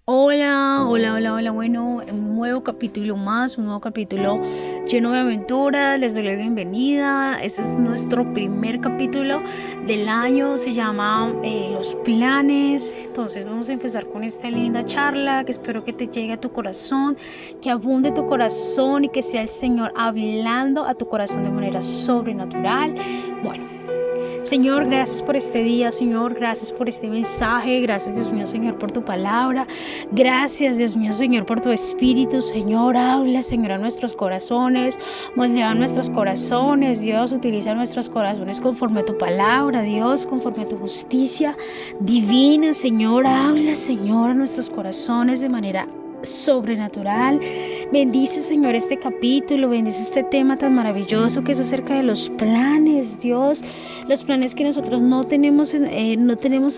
Hola, hola, hola, hola. Bueno, un nuevo capítulo más, un nuevo capítulo lleno de aventuras. Les doy la bienvenida. Este es nuestro primer capítulo del año. Se llama Los planes. Entonces vamos a empezar con esta linda charla que espero que te llegue a tu corazón, que abunde tu corazón y que sea el Señor hablando a tu corazón de manera sobrenatural. Bueno. Señor, gracias por este día, Señor, gracias por este mensaje, gracias Dios mío, Señor, por tu palabra, gracias Dios mío, Señor, por tu espíritu, Señor, habla, Señor, a nuestros corazones, moldea nuestros corazones, Dios, utiliza nuestros corazones conforme a tu palabra, Dios, conforme a tu justicia divina, Señor, habla, Señor, a nuestros corazones de manera sobrenatural. Bendice, Señor, este capítulo, bendice este tema tan maravilloso que es acerca de los planes, Dios, los planes que nosotros no tenemos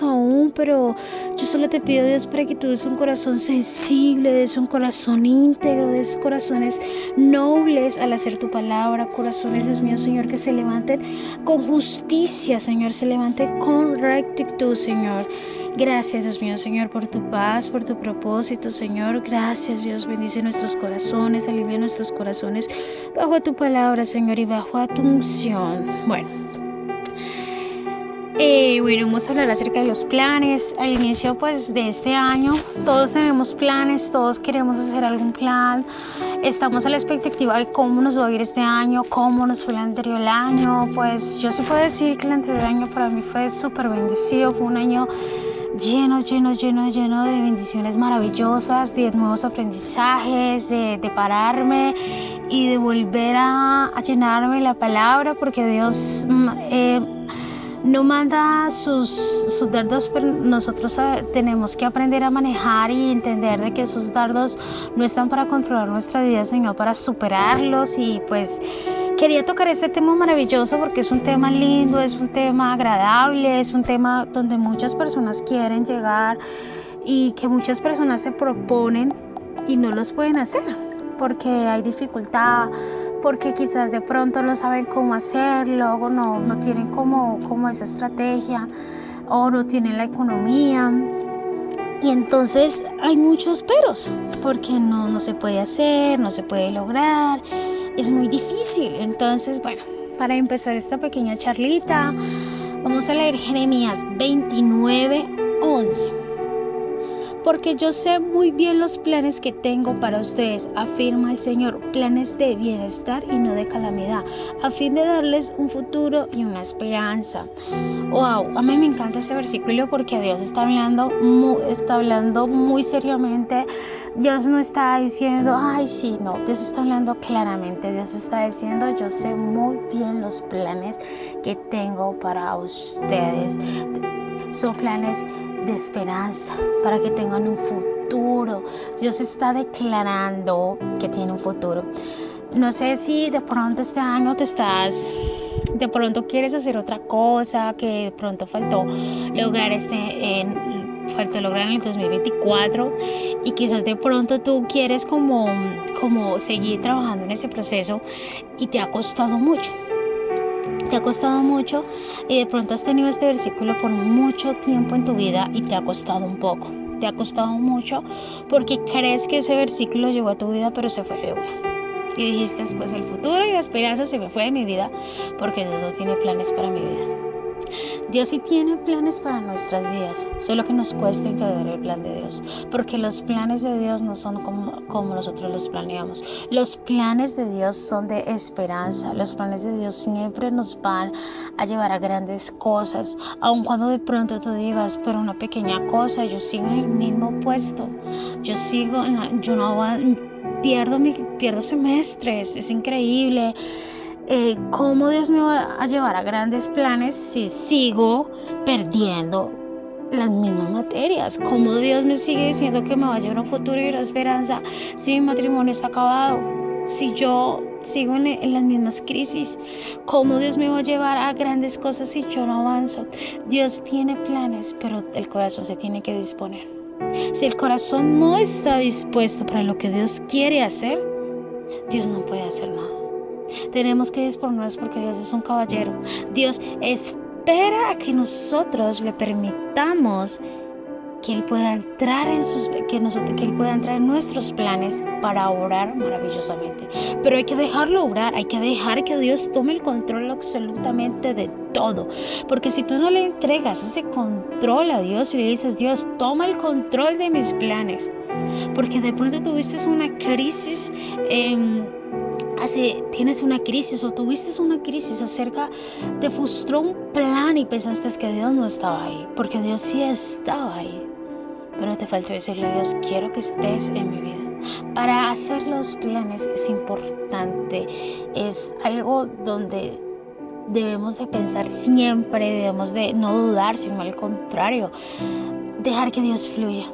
aún, pero yo solo te pido, Dios, para que tú des un corazón sensible, des un corazón íntegro, des corazones nobles al hacer tu palabra, corazones, Dios mío, Señor, que se levanten con justicia, Señor, se levanten con rectitud, Señor. Gracias, Dios mío, Señor, por tu paz, por tu propósito, Señor. Gracias, Dios. Bendice nuestros corazones, alivia nuestros corazones bajo tu palabra, Señor, y bajo tu unción. Bueno, vamos a hablar acerca de los planes. Al inicio, pues, de este año, todos tenemos planes, todos queremos hacer algún plan. Estamos a la expectativa de cómo nos va a ir este año, cómo nos fue el anterior año. Pues, yo sí puedo decir que el anterior año para mí fue súper bendecido. Fue un año lleno de bendiciones maravillosas, de nuevos aprendizajes, de pararme y de volver a llenarme la palabra, porque Dios no manda sus dardos, pero nosotros tenemos que aprender a manejar y entender de que sus dardos no están para controlar nuestra vida, sino para superarlos. Y pues quería tocar este tema maravilloso porque es un tema lindo, es un tema agradable, es un tema donde muchas personas quieren llegar y que muchas personas se proponen y no los pueden hacer porque hay dificultad, porque quizás de pronto no saben cómo hacerlo, o no tienen como esa estrategia, o no tienen la economía. Y entonces hay muchos peros, porque no se puede hacer, no se puede lograr, es muy difícil. Entonces, bueno, para empezar esta pequeña charlita, vamos a leer Jeremías 29:11. Porque yo sé muy bien los planes que tengo para ustedes, afirma el Señor, planes de bienestar y no de calamidad, a fin de darles un futuro y una esperanza. Wow, a mí me encanta este versículo porque Dios está hablando muy seriamente. Dios no está diciendo, ay, sí, no, Dios está hablando claramente. Dios está diciendo, yo sé muy bien los planes que tengo para ustedes. Son planes de esperanza, para que tengan un futuro. Dios está declarando que tiene un futuro. No sé si de pronto este año de pronto quieres hacer otra cosa, que de pronto faltó lograr en el 2024, y quizás de pronto tú quieres como seguir trabajando en ese proceso y te ha costado mucho. Te ha costado mucho y de pronto has tenido este versículo por mucho tiempo en tu vida y te ha costado un poco. Te ha costado mucho porque crees que ese versículo llegó a tu vida, pero se fue de una. Y dijiste, pues el futuro y la esperanza se me fue de mi vida porque Dios no tiene planes para mi vida. Dios sí tiene planes para nuestras vidas, solo que nos cuesta entender el plan de Dios, porque los planes de Dios no son como nosotros los planeamos. Los planes de Dios son de esperanza, los planes de Dios siempre nos van a llevar a grandes cosas, aun cuando de pronto tú digas, pero una pequeña cosa, yo sigo en el mismo puesto, pierdo semestres, es increíble. ¿Cómo Dios me va a llevar a grandes planes si sigo perdiendo las mismas materias? ¿Cómo Dios me sigue diciendo que me va a llevar a un futuro y una esperanza si mi matrimonio está acabado? Si yo sigo en las mismas crisis, ¿cómo Dios me va a llevar a grandes cosas si yo no avanzo? Dios tiene planes, pero el corazón se tiene que disponer. Si el corazón no está dispuesto para lo que Dios quiere hacer, Dios no puede hacer nada. Tenemos que disponernos porque Dios es un caballero. Dios espera a que nosotros le permitamos que Él pueda entrar que Él pueda entrar en nuestros planes para obrar maravillosamente. Pero hay que dejarlo obrar, hay que dejar que Dios tome el control absolutamente de todo. Porque si tú no le entregas ese control a Dios y le dices, Dios, toma el control de mis planes, porque de pronto tuviste una crisis, tienes una crisis o tuviste una crisis te frustró un plan y pensaste que Dios no estaba ahí, porque Dios sí estaba ahí, pero te faltó decirle a Dios, quiero que estés en mi vida. Para hacer los planes es importante, es algo donde debemos de pensar siempre, debemos de no dudar, sino al contrario, dejar que Dios fluya.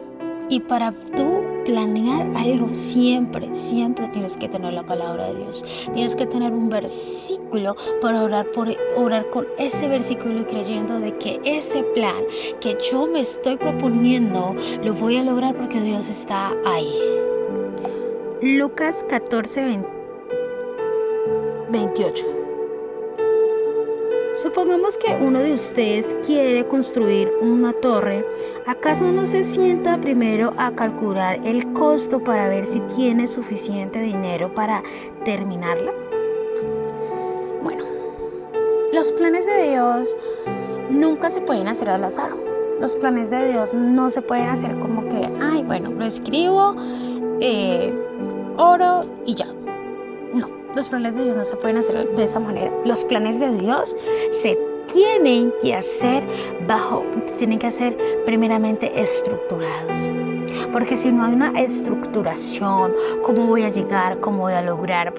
Y para tú planear algo, siempre tienes que tener la palabra de Dios. Tienes que tener un versículo para orar con ese versículo y creyendo de que ese plan que yo me estoy proponiendo lo voy a lograr porque Dios está ahí. Lucas 14:28. Supongamos que uno de ustedes quiere construir una torre. ¿Acaso no se sienta primero a calcular el costo para ver si tiene suficiente dinero para terminarla? Bueno, los planes de Dios nunca se pueden hacer al azar. Los planes de Dios no se pueden hacer como que, lo escribo, oro y ya. No, los planes de Dios no se pueden hacer de esa manera. Los planes de Dios se tienen que hacer primeramente estructurados. Porque si no hay una estructuración, ¿cómo voy a llegar? ¿Cómo voy a lograr?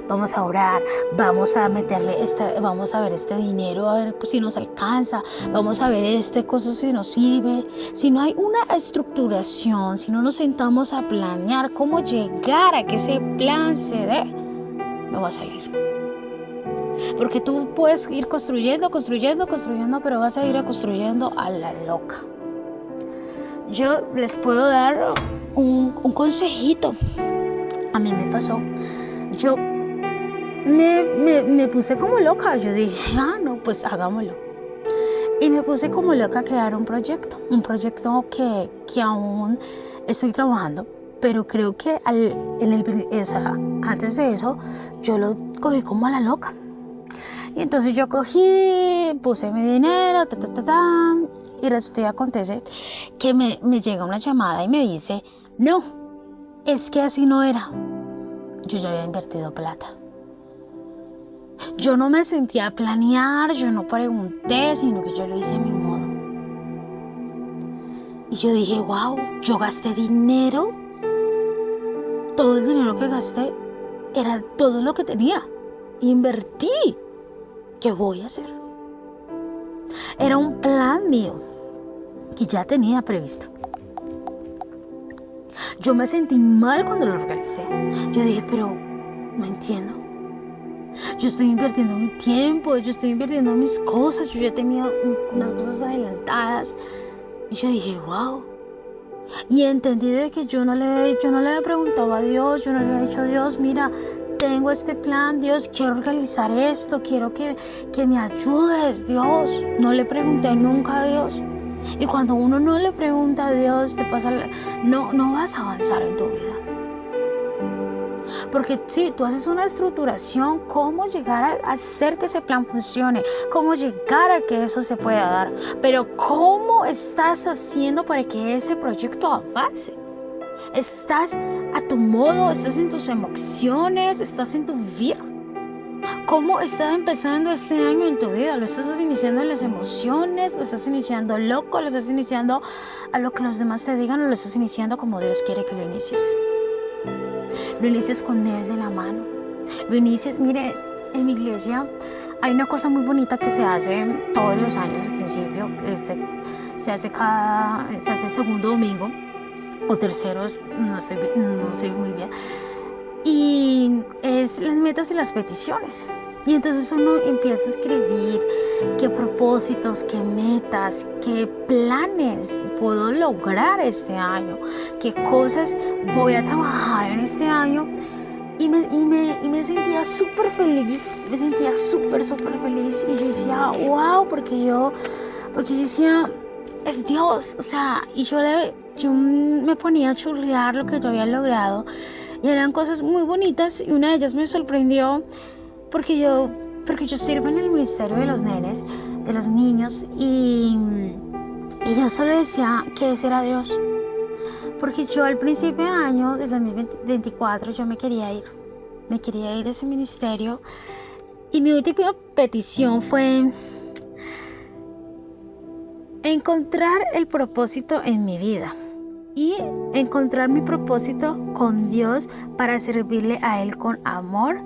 Vamos a orar, vamos a meterle vamos a ver este dinero, a ver si nos alcanza, vamos a ver cosa si nos sirve. Si no hay una estructuración, si no nos sentamos a planear cómo llegar a que ese plan se dé, no va a salir. Porque tú puedes ir construyendo, pero vas a ir construyendo a la loca. Yo les puedo dar un consejito. A mí me pasó. Yo me puse como loca. Yo dije, pues hagámoslo. Y me puse como loca a crear un proyecto que aún estoy trabajando. Pero creo que antes de eso, yo lo cogí como a la loca. Y entonces yo puse mi dinero, y resulta y acontece que me llega una llamada y me dice, no, es que así no era. Yo ya había invertido plata. Yo no me sentía a planear, yo no pregunté, sino que yo lo hice a mi modo. Y yo dije, wow, yo gasté dinero. Todo el dinero que gasté era todo lo que tenía. Invertí. ¿Qué voy a hacer? Era un plan mío que ya tenía previsto. Yo me sentí mal cuando lo organicé. Yo dije, pero no entiendo. Yo estoy invirtiendo mi tiempo, yo estoy invirtiendo mis cosas, yo ya tenía unas cosas adelantadas. Y yo dije, wow. Y entendí de que yo no le había preguntado a Dios, yo no le había dicho a Dios, mira, tengo este plan, Dios, quiero realizar esto, quiero que me ayudes, Dios. No le pregunté nunca a Dios. Y cuando uno no le pregunta a Dios, no vas a avanzar en tu vida. Porque sí, tú haces una estructuración, cómo llegar a hacer que ese plan funcione, cómo llegar a que eso se pueda dar. Pero ¿cómo estás haciendo para que ese proyecto avance? ¿Estás a tu modo? ¿Estás en tus emociones? ¿Estás en tu vivir? ¿Cómo estás empezando este año en tu vida? ¿Lo estás iniciando en las emociones? ¿Lo estás iniciando loco? ¿Lo estás iniciando a lo que los demás te digan? ¿O lo estás iniciando como Dios quiere que lo inicies? Lo inicies con Él de la mano. Lo inicies, mire, en mi iglesia hay una cosa muy bonita que se hace todos los años al principio. Se hace el segundo domingo o terceros, no sé muy bien. Y es las metas y las peticiones. Y entonces uno empieza a escribir qué propósitos, qué metas, qué planes puedo lograr este año, qué cosas voy a trabajar en este año. Y me sentía súper feliz, súper feliz. Y yo decía, wow, porque yo decía, es Dios, o sea, y yo me ponía a churrear lo que yo había logrado y eran cosas muy bonitas y una de ellas me sorprendió porque yo sirvo en el ministerio de los nenes, de los niños y yo solo decía que ese era Dios, porque yo al principio de año del 2024 yo me quería ir de ese ministerio y mi última petición fue encontrar el propósito en mi vida y encontrar mi propósito con Dios para servirle a Él con amor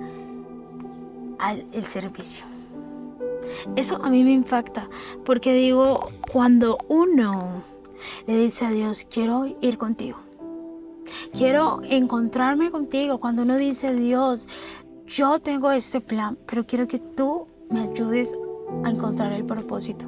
el servicio. Eso a mí me impacta porque digo, cuando uno le dice a Dios, quiero ir contigo, quiero encontrarme contigo, cuando uno dice, Dios, yo tengo este plan, pero quiero que tú me ayudes a encontrar el propósito.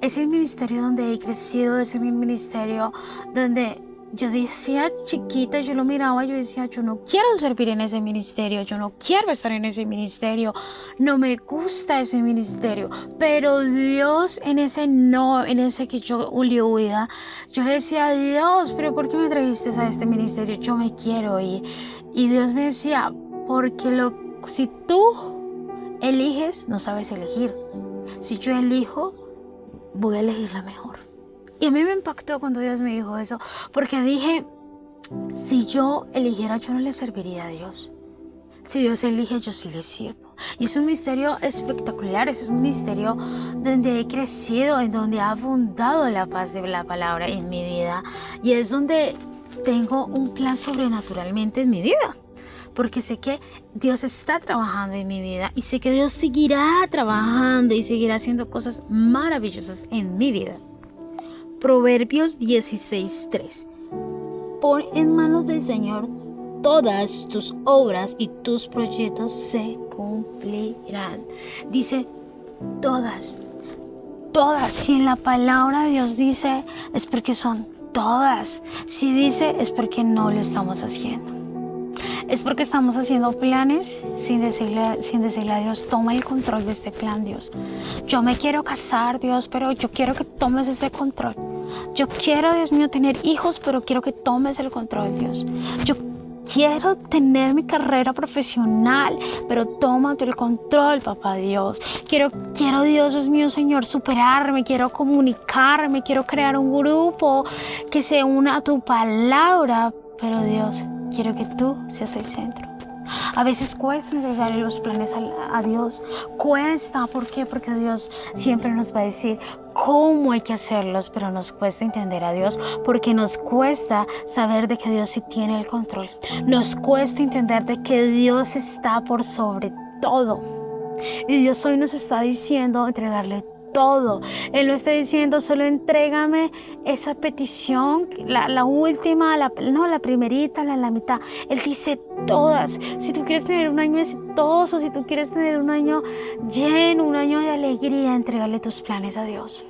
Es el ministerio donde he crecido, es el ministerio donde yo decía chiquita, yo lo miraba, yo decía, yo no quiero servir en ese ministerio, yo no quiero estar en ese ministerio, no me gusta ese ministerio, pero Dios en ese que yo huía, yo le decía, Dios, pero ¿por qué me trajiste a este ministerio? Yo me quiero ir. Y Dios me decía, porque si tú eliges, no sabes elegir. Si yo elijo, voy a elegir la mejor. Y a mí me impactó cuando Dios me dijo eso, porque dije, si yo eligiera, yo no le serviría a Dios. Si Dios elige, yo sí le sirvo. Y es un misterio espectacular, es un misterio donde he crecido, en donde ha abundado la paz de la palabra en mi vida. Y es donde tengo un plan sobrenaturalmente en mi vida. Porque sé que Dios está trabajando en mi vida y sé que Dios seguirá trabajando y seguirá haciendo cosas maravillosas en mi vida. Proverbios 16:3. Pon en manos del Señor todas tus obras y tus proyectos se cumplirán. Dice todas. Si en la palabra Dios dice, es porque son todas. Si dice, es porque no lo estamos haciendo. Es porque estamos haciendo planes sin decirle a Dios, toma el control de este plan, Dios. Yo me quiero casar, Dios, pero yo quiero que tomes ese control. Yo quiero, Dios mío, tener hijos, pero quiero que tomes el control, Dios. Yo quiero tener mi carrera profesional, pero tómate el control, papá Dios. Quiero, Dios mío, Señor, superarme, quiero comunicarme, quiero crear un grupo que se una a tu palabra, pero Dios, quiero que tú seas el centro. A veces cuesta entregarle los planes a Dios. Cuesta, ¿por qué? Porque Dios siempre nos va a decir cómo hay que hacerlos, pero nos cuesta entender a Dios porque nos cuesta saber de que Dios sí tiene el control. Nos cuesta entender de que Dios está por sobre todo. Y Dios hoy nos está diciendo entregarle todo. Él no está diciendo solo entrégame esa petición, la última, la primerita, la mitad. Él dice todas. Si tú quieres tener un año exitoso, si tú quieres tener un año lleno, un año de alegría, entrégale tus planes a Dios.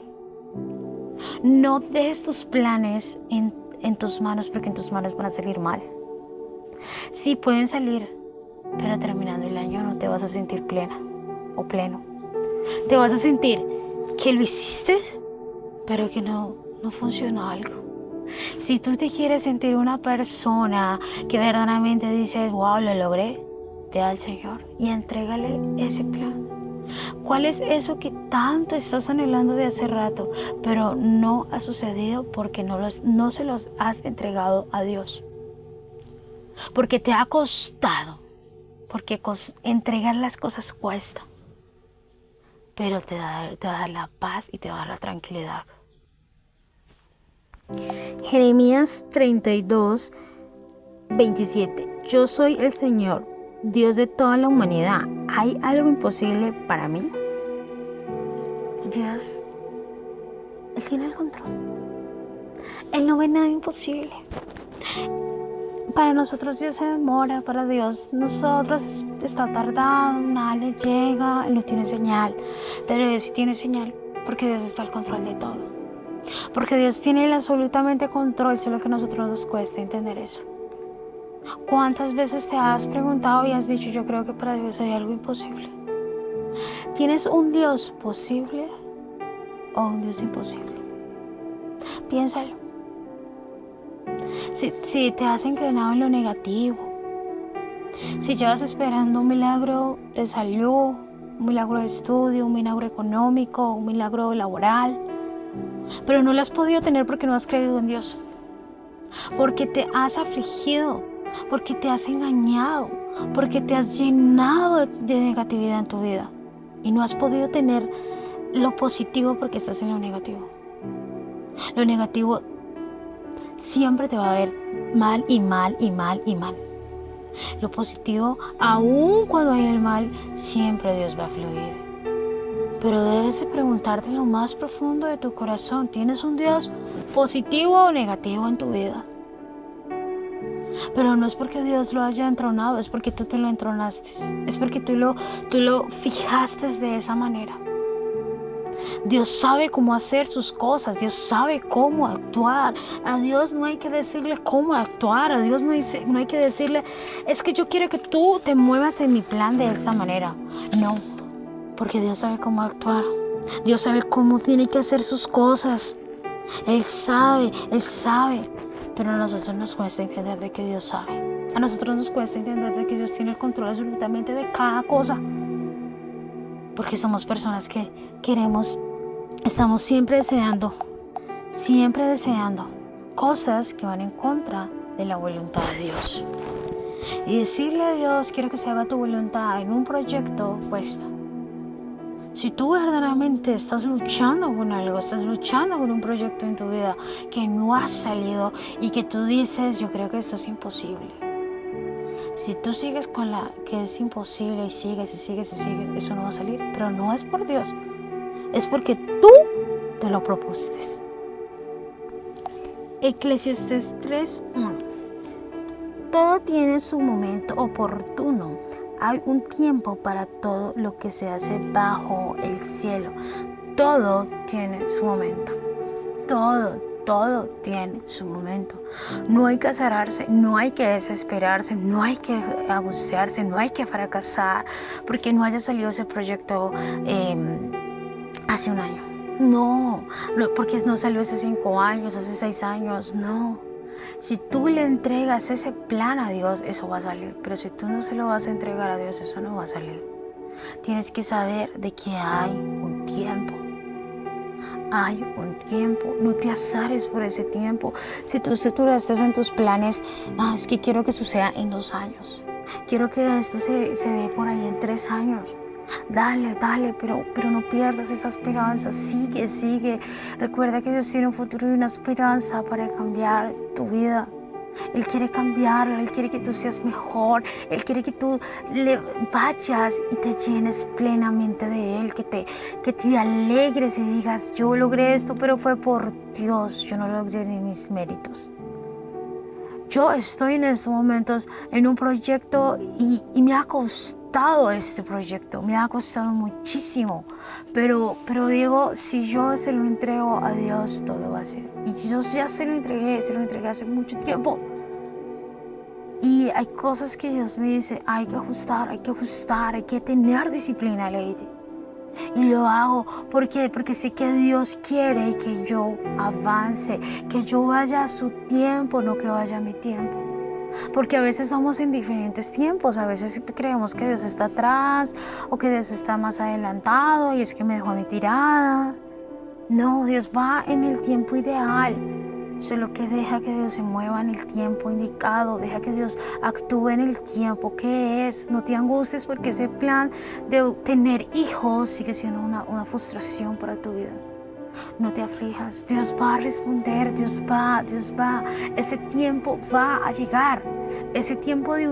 No dejes tus planes en tus manos, porque en tus manos van a salir mal. Sí, pueden salir, pero terminando el año no te vas a sentir plena o pleno. Te vas a sentir que lo hiciste, pero que no funcionó algo. Si tú te quieres sentir una persona que verdaderamente dice, wow, lo logré, ve al Señor y entrégale ese plan. ¿Cuál es eso que tanto estás anhelando de hace rato, pero no ha sucedido porque no se los has entregado a Dios? Porque te ha costado, porque entregar las cosas cuesta. Pero te va a dar la paz y te va a dar la tranquilidad. Jeremías 32:27. Yo soy el Señor, Dios de toda la humanidad. ¿Hay algo imposible para mí? Dios, Él tiene el control. Él no ve nada imposible. Para nosotros Dios se demora, para Dios nosotros está tardado, nada le llega, Él no tiene señal, pero Dios sí tiene señal, porque Dios está al control de todo, porque Dios tiene el absolutamente control, solo que a nosotros nos cuesta entender eso. ¿Cuántas veces te has preguntado y has dicho, yo creo que para Dios hay algo imposible? ¿Tienes un Dios posible o un Dios imposible? Piénsalo. Si te has inclinado en lo negativo, si llevas esperando un milagro de salud, un milagro de estudio, un milagro económico, un milagro laboral, pero no lo has podido tener porque no has creído en Dios, porque te has afligido, porque te has engañado, porque te has llenado de negatividad en tu vida y no has podido tener lo positivo porque estás en lo negativo. Lo negativo siempre te va a ver mal y mal y mal y mal. Lo positivo, aun cuando hay el mal, siempre Dios va a fluir. Pero debes de preguntarte en lo más profundo de tu corazón, ¿tienes un Dios positivo o negativo en tu vida? Pero no es porque Dios lo haya entronado, es porque tú te lo entronaste. Es porque tú lo fijaste de esa manera. Dios sabe cómo hacer sus cosas, Dios sabe cómo actuar. A Dios no hay que decirle cómo actuar, a Dios no hay que decirle, es que yo quiero que tú te muevas en mi plan de esta manera. No, porque Dios sabe cómo actuar, Dios sabe cómo tiene que hacer sus cosas. Él sabe, pero a nosotros nos cuesta entender de que Dios sabe. A nosotros nos cuesta entender de que Dios tiene el control absolutamente de cada cosa. Porque somos personas que estamos siempre deseando cosas que van en contra de la voluntad de Dios. Y decirle a Dios, quiero que se haga tu voluntad en un proyecto cuesta. Si tú verdaderamente estás luchando con algo, estás luchando con un proyecto en tu vida que no ha salido y que tú dices, yo creo que esto es imposible. Si tú sigues con la que es imposible y sigues, eso no va a salir. Pero no es por Dios, es porque tú te lo propusiste. Eclesiastés 3:1. Todo tiene su momento oportuno. Hay un tiempo para todo lo que se hace bajo el cielo. Todo tiene su momento. Todo tiene su momento. No hay que azararse, no hay que desesperarse, no hay que angustiarse, no hay que fracasar porque no haya salido ese proyecto hace un año. No, porque no salió hace 5 años, hace 6 años, no. Si tú le entregas ese plan a Dios, eso va a salir. Pero si tú no se lo vas a entregar a Dios, eso no va a salir. Tienes que saber de que hay un tiempo. Hay un tiempo, no te azares por ese tiempo. Si tú estás en tus planes, es que quiero que suceda en 2 años. Quiero que esto se dé por ahí en 3 años. Dale, pero no pierdas esa esperanza. Sigue. Recuerda que Dios tiene un futuro y una esperanza para cambiar tu vida. Él quiere cambiarla, Él quiere que tú seas mejor, Él quiere que tú le vayas y te llenes plenamente de Él, que te alegres y digas, yo logré esto, pero fue por Dios, yo no logré ni mis méritos. Yo estoy en estos momentos en un proyecto y me ha costado este proyecto, me ha costado muchísimo, pero digo, si yo se lo entrego a Dios, todo va a ser. Y yo ya se lo entregué hace mucho tiempo. Y hay cosas que Dios me dice, hay que ajustar, hay que tener disciplina, Lady. Y lo hago porque sé que Dios quiere que yo avance, que yo vaya a su tiempo, no que vaya a mi tiempo. Porque a veces vamos en diferentes tiempos, a veces creemos que Dios está atrás o que Dios está más adelantado y es que me dejó a mi tirada. No, Dios va en el tiempo ideal. Solo que deja que Dios se mueva en el tiempo indicado, deja que Dios actúe en el tiempo que es. No te angusties porque ese plan de tener hijos sigue siendo una frustración para tu vida. No te aflijas, Dios va a responder, Dios va. Ese tiempo va a llegar, ese tiempo de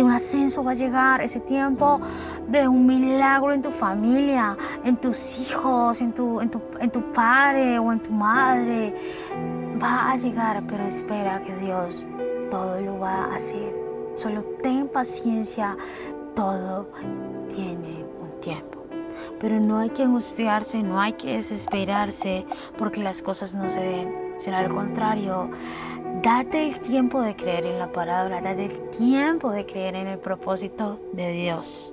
un ascenso va a llegar, ese tiempo de un milagro en tu familia, en tus hijos, en tu padre o en tu madre. Va a llegar, pero espera que Dios todo lo va a hacer. Solo ten paciencia, todo tiene un tiempo. Pero no hay que angustiarse, no hay que desesperarse porque las cosas no se den. Sino al contrario, date el tiempo de creer en la palabra, date el tiempo de creer en el propósito de Dios.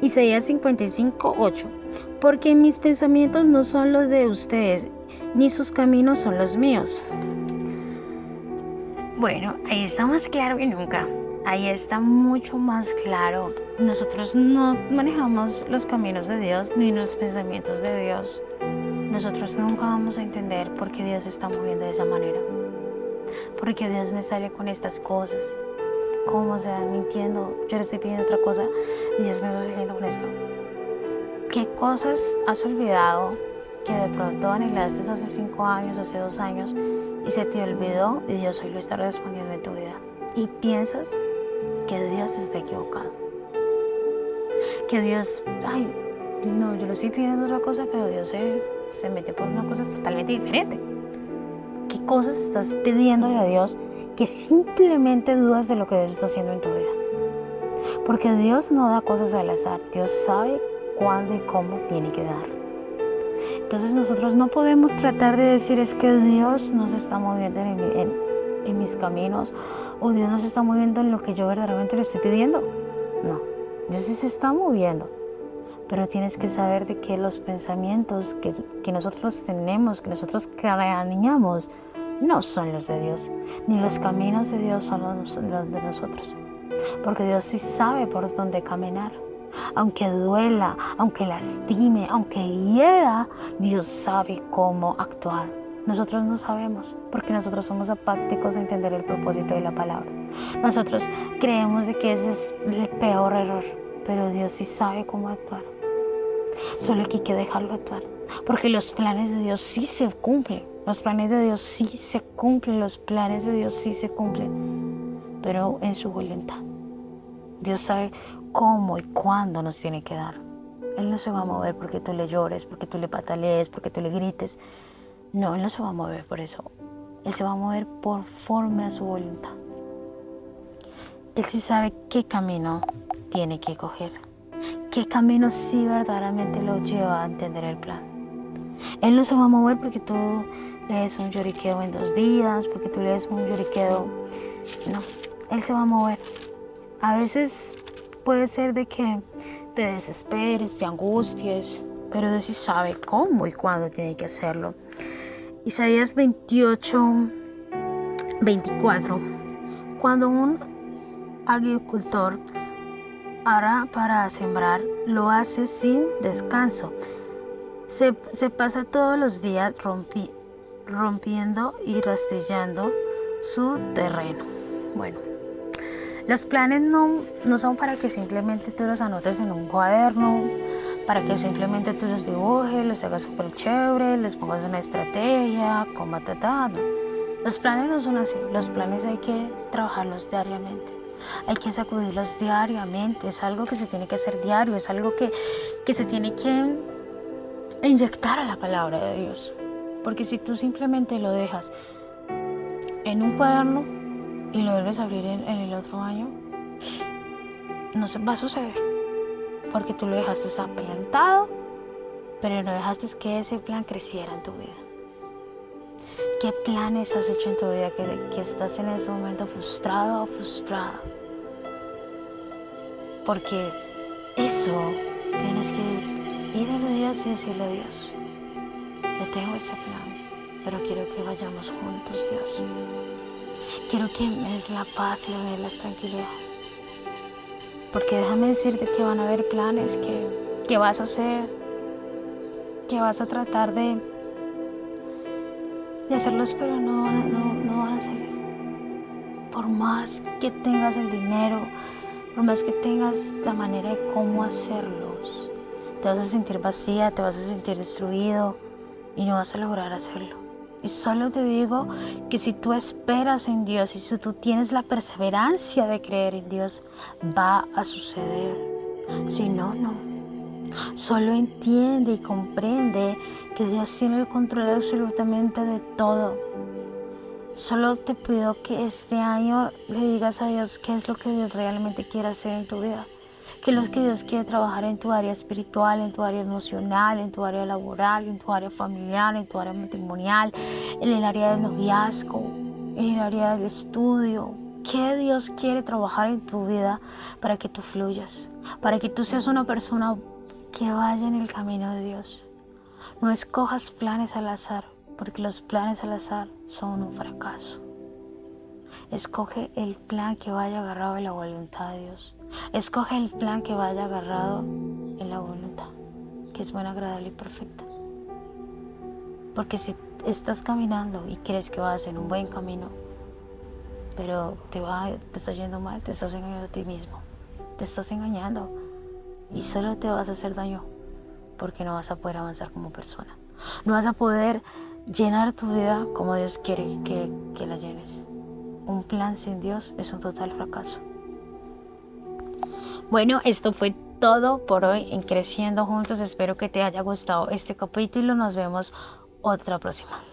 Isaías 55:8. Porque mis pensamientos no son los de ustedes ni sus caminos son los míos. Bueno, ahí está más claro que nunca. Ahí está mucho más claro. Nosotros no manejamos los caminos de Dios ni los pensamientos de Dios. Nosotros nunca vamos a entender por qué Dios se está moviendo de esa manera. Por qué Dios me sale con estas cosas. ¿Cómo? O sea, mintiendo. Yo le estoy pidiendo otra cosa y Dios me está saliendo con esto. ¿Qué cosas has olvidado que de pronto anhelaste hace 5 años, hace 2 años y se te olvidó y Dios hoy lo está respondiendo en tu vida? Y piensas que Dios está equivocado. Que Dios, no, yo le estoy pidiendo otra cosa, pero Dios se mete por una cosa totalmente diferente. ¿Qué cosas estás pidiéndole a Dios que simplemente dudas de lo que Dios está haciendo en tu vida? Porque Dios no da cosas al azar. Dios sabe cuándo y cómo tiene que dar. Entonces nosotros no podemos tratar de decir es que Dios no se está moviendo en mis caminos o Dios no se está moviendo en lo que yo verdaderamente le estoy pidiendo. No, Dios sí se está moviendo. Pero tienes que saber de que los pensamientos que nosotros tenemos, que nosotros craneamos, no son los de Dios. Ni los caminos de Dios son los de nosotros. Porque Dios sí sabe por dónde caminar. Aunque duela, aunque lastime, aunque hiera, Dios sabe cómo actuar. Nosotros no sabemos, porque nosotros somos apáticos a entender el propósito de la palabra. Nosotros creemos de que ese es el peor error, pero Dios sí sabe cómo actuar. Solo que hay que dejarlo actuar, porque los planes de Dios sí se cumplen. Los planes de Dios sí se cumplen, los planes de Dios sí se cumplen, pero en su voluntad. Dios sabe cómo y cuándo nos tiene que dar. Él no se va a mover porque tú le llores, porque tú le patalees, porque tú le grites. No, Él no se va a mover por eso. Él se va a mover conforme a su voluntad. Él sí sabe qué camino tiene que coger. Qué camino sí verdaderamente lo lleva a entender el plan. Él no se va a mover porque tú lees un lloriqueo en 2 días, porque tú lees un lloriqueo. No, Él se va a mover. A veces puede ser de que te desesperes, te angusties, pero Dios sí sabe cómo y cuándo tiene que hacerlo. Isaías 28:24. Cuando un agricultor ara para sembrar, lo hace sin descanso. Se pasa todos los días rompiendo y rastrillando su terreno. Bueno, los planes no son para que simplemente tú los anotes en un cuaderno, para que simplemente tú los dibujes, los hagas súper chévere, les pongas una estrategia, no. Los planes no son así. Los planes hay que trabajarlos diariamente. Hay que sacudirlos diariamente. Es algo que se tiene que hacer diario. Es algo que se tiene que inyectar a la palabra de Dios. Porque si tú simplemente lo dejas en un cuaderno y lo vuelves a abrir en el otro año, no se va a suceder. Porque tú lo dejaste plantado, pero no dejaste que ese plan creciera en tu vida. ¿Qué planes has hecho en tu vida que estás en este momento frustrado o frustrada? Porque eso tienes que ir a Dios y decirle a Dios, yo tengo ese plan, pero quiero que vayamos juntos, Dios. Quiero que me des la paz y me des la tranquilidad. Porque déjame decirte que van a haber planes que vas a hacer, que vas a tratar de hacerlos, pero no van a salir. Por más que tengas el dinero, por más que tengas la manera de cómo hacerlos, te vas a sentir vacía, te vas a sentir destruido y no vas a lograr hacerlo. Y solo te digo que si tú esperas en Dios y si tú tienes la perseverancia de creer en Dios, va a suceder. Si no, no. Solo entiende y comprende que Dios tiene el control absolutamente de todo. Solo te pido que este año le digas a Dios qué es lo que Dios realmente quiere hacer en tu vida. Qué es lo que Dios quiere trabajar en tu área espiritual, en tu área emocional, en tu área laboral, en tu área familiar, en tu área matrimonial, en el área del noviazgo, en el área del estudio. ¿Qué Dios quiere trabajar en tu vida para que tú fluyas? Para que tú seas una persona que vaya en el camino de Dios. No escojas planes al azar. porque los planes al azar son un fracaso. Escoge el plan que vaya agarrado en la voluntad de Dios. Escoge el plan que vaya agarrado en la voluntad, que es buena, agradable y perfecta. Porque si estás caminando y crees que vas en un buen camino, pero te está yendo mal, te estás engañando a ti mismo. Te estás engañando y solo te vas a hacer daño, porque no vas a poder avanzar como persona. No vas a poder llenar tu vida como Dios quiere que la llenes. Un plan sin Dios es un total fracaso. Bueno, esto fue todo por hoy en Creciendo Juntos. Espero que te haya gustado este capítulo. Nos vemos otra próxima.